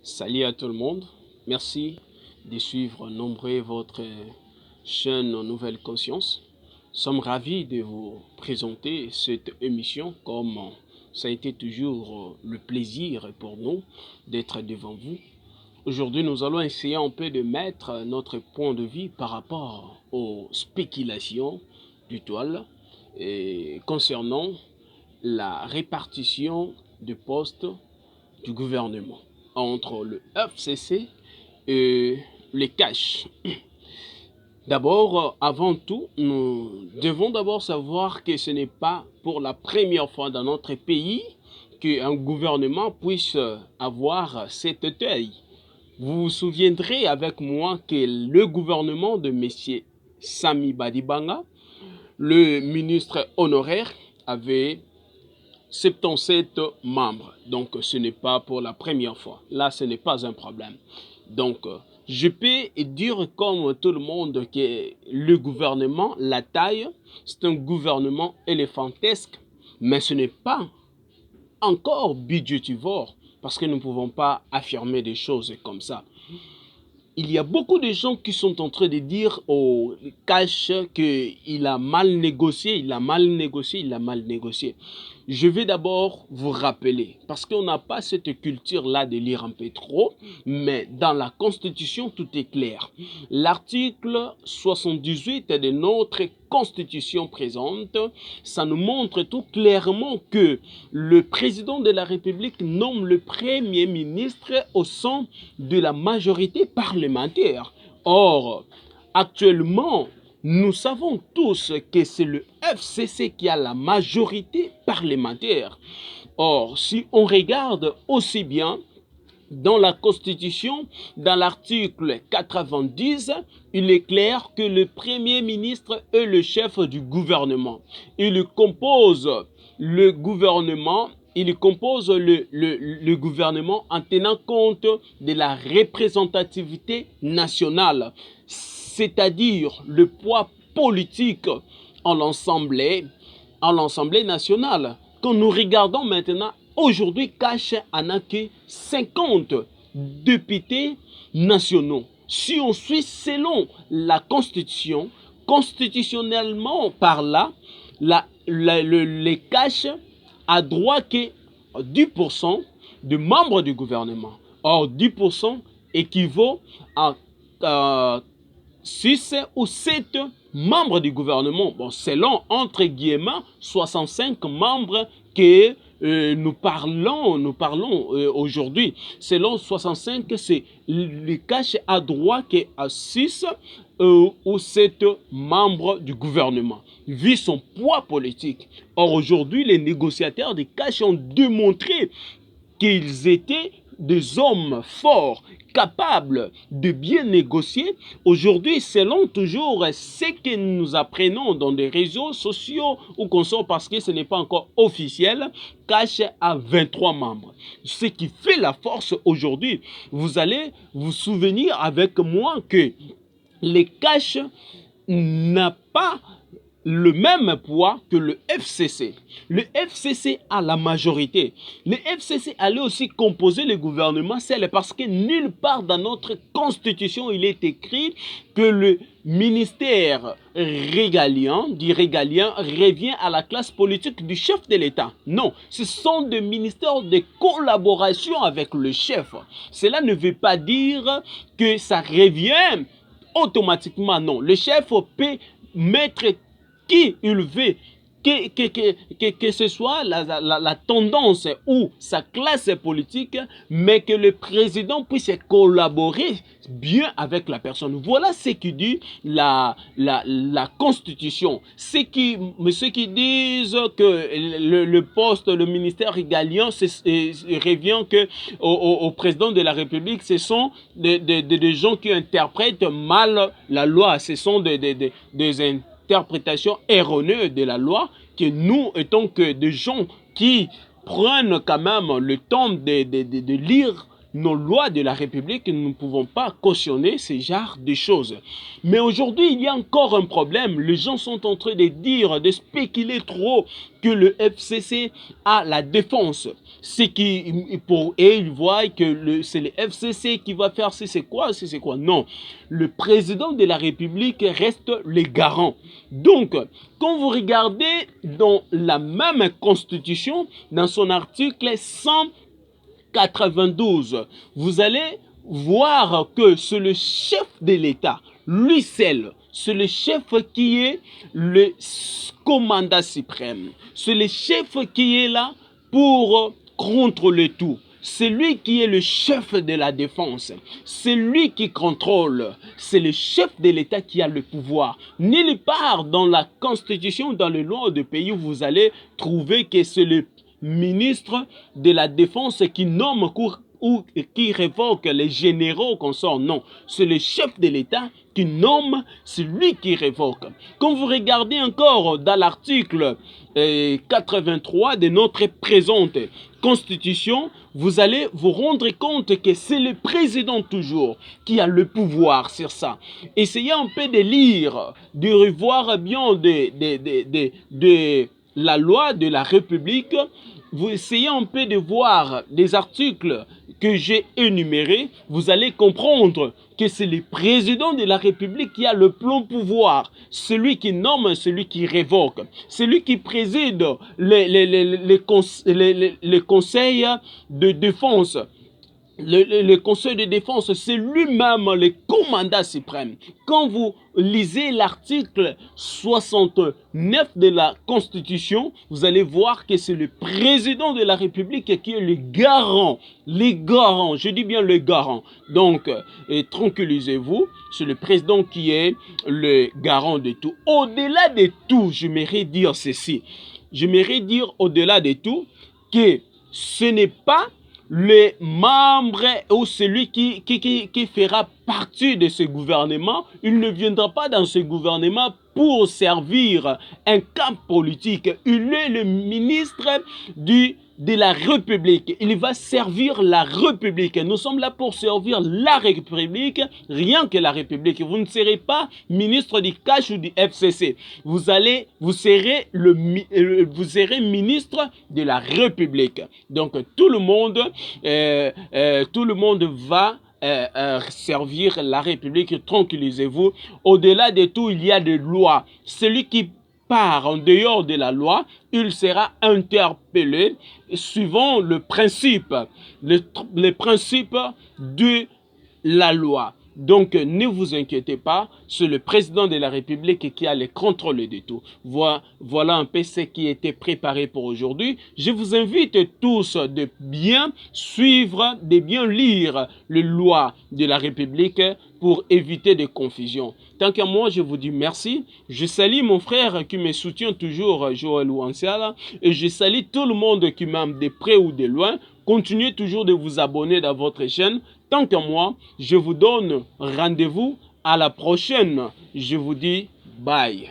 Salut à tout le monde. Merci de suivre nombreux votre chaîne Nouvelle Conscience. Nous sommes ravis de vous présenter cette émission comme ça a été toujours le plaisir pour nous d'être devant vous. Aujourd'hui, nous allons essayer un peu de mettre notre point de vue par rapport aux spéculations du toile et concernant la répartition de postes du gouvernement entre le FCC et les cash. D'abord, avant tout, nous devons d'abord savoir que ce n'est pas pour la première fois dans notre pays qu'un gouvernement puisse avoir cette taille. Vous vous souviendrez avec moi que le gouvernement de M. Sami Badibanga, le ministre honoraire, avait 77 membres. Donc, ce n'est pas pour la première fois. Là, ce n'est pas un problème. Donc, je peux dire comme tout le monde que le gouvernement, la taille, c'est un gouvernement éléphantesque, mais ce n'est pas encore budgétivore parce que nous ne pouvons pas affirmer des choses comme ça. Il y a beaucoup de gens qui sont en train de dire au cash qu'il a mal négocié, il a mal négocié, il a mal négocié. Je vais d'abord vous rappeler, parce qu'on n'a pas cette culture-là de lire un peu trop, mais dans la Constitution, tout est clair. L'article 78 de notre Constitution présente, ça nous montre tout clairement que le président de la République nomme le Premier ministre au sein de la majorité parlementaire. Or, actuellement, nous savons tous que c'est le FCC qui a la majorité parlementaire. Or, si on regarde aussi bien dans la Constitution, dans l'article 90, il est clair que le Premier ministre est le chef du gouvernement. Il compose le gouvernement en tenant compte de la représentativité nationale, c'est-à-dire le poids politique en l'Assemblée nationale. Quand nous regardons maintenant, aujourd'hui, Cash en a que 50 députés nationaux. Si on suit selon la Constitution, constitutionnellement parlant, les Cash a droit que 10% de membres du gouvernement. Or, 10% équivaut à 6 ou 7 membres du gouvernement. Bon, selon, entre guillemets, 65 membres que nous parlons aujourd'hui. Selon 65, c'est le cash à droit qui est à 6 ou 7 membres du gouvernement, vu son poids politique. Or, aujourd'hui, les négociateurs des cash ont démontré qu'ils étaient des hommes forts, capables de bien négocier. Aujourd'hui, selon toujours ce que nous apprenons dans des réseaux sociaux ou qu'on sort parce que ce n'est pas encore officiel, Cash a 23 membres. Ce qui fait la force aujourd'hui. Vous allez vous souvenir avec moi que les Cash n'a pas le même poids que le FCC. Le FCC a la majorité. Le FCC allait aussi composer le gouvernement, c'est parce que nulle part dans notre constitution il est écrit que le ministère régalien, revient à la classe politique du chef de l'État. Non, ce sont des ministères de collaboration avec le chef. Cela ne veut pas dire que ça revient automatiquement, non. Le chef peut mettre qui il veut, que ce soit la tendance ou sa classe politique, mais que le président puisse collaborer bien avec la personne. Voilà ce qui dit la Constitution. Ceux qui disent que le poste, le ministère régalien revient que au président de la République, ce sont des gens qui interprètent mal la loi. Ce sont des interprétation erronée de la loi, que nous étant que des gens qui prennent quand même le temps de lire nos lois de la République, nous ne pouvons pas cautionner ce genre de choses. Mais aujourd'hui, il y a encore un problème. Les gens sont en train de dire, de spéculer trop que le FCC a la défense. Et ils voient que c'est le FCC qui va faire c'est quoi. Non, le président de la République reste le garant. Donc, quand vous regardez dans la même constitution, dans son article 192, vous allez voir que c'est le chef de l'État, lui seul, c'est le chef qui est le commandant suprême. C'est le chef qui est là pour contrôler tout. C'est lui qui est le chef de la défense. C'est lui qui contrôle. C'est le chef de l'État qui a le pouvoir. Nulle part dans la Constitution, dans les lois du pays, vous allez trouver que c'est le ministre de la Défense qui nomme ou qui révoque les généraux qu'on sort. Non, c'est le chef de l'État qui nomme, c'est lui qui révoque. Quand vous regardez encore dans l'article 83 de notre présente Constitution, vous allez vous rendre compte que c'est le président toujours qui a le pouvoir sur ça. Essayez un peu de lire, de revoir bien de la loi de la République. Vous essayez un peu de voir des articles que j'ai énumérés, vous allez comprendre que c'est le président de la République qui a le plein pouvoir, celui qui nomme, celui qui révoque, celui qui préside les conseils de défense. Le Conseil de défense, c'est lui-même le commandant suprême. Quand vous lisez l'article 69 de la Constitution, vous allez voir que c'est le président de la République qui est le garant. Je dis bien le garant. Donc, tranquillisez-vous, c'est le président qui est le garant de tout. Au-delà de tout, j'aimerais dire ceci. J'aimerais dire au-delà de tout que ce n'est pas le membre ou celui qui fera partie de ce gouvernement, il ne viendra pas dans ce gouvernement pour servir un camp politique. Il est le ministre de la République. Il va servir la République. Nous sommes là pour servir la République, rien que la République. Vous ne serez pas ministre du cash ou du FCC. Vous serez ministre de la République. Donc tout le monde va servir la République. Tranquillisez-vous. Au-delà de tout, il y a des lois. Celui qui part en dehors de la loi, il sera interpellé suivant le principe de la loi. Donc, ne vous inquiétez pas, c'est le président de la République qui a le contrôle de tout. Voilà un peu ce qui était préparé pour aujourd'hui. Je vous invite tous de bien suivre, de bien lire les lois de la République pour éviter des confusions. Tant qu'à moi, je vous dis merci. Je salue mon frère qui me soutient toujours, Joël Ouanciala, et je salue tout le monde qui m'aime de près ou de loin. Continuez toujours de vous abonner dans votre chaîne. Tant qu'à moi, je vous donne rendez-vous à la prochaine. Je vous dis bye.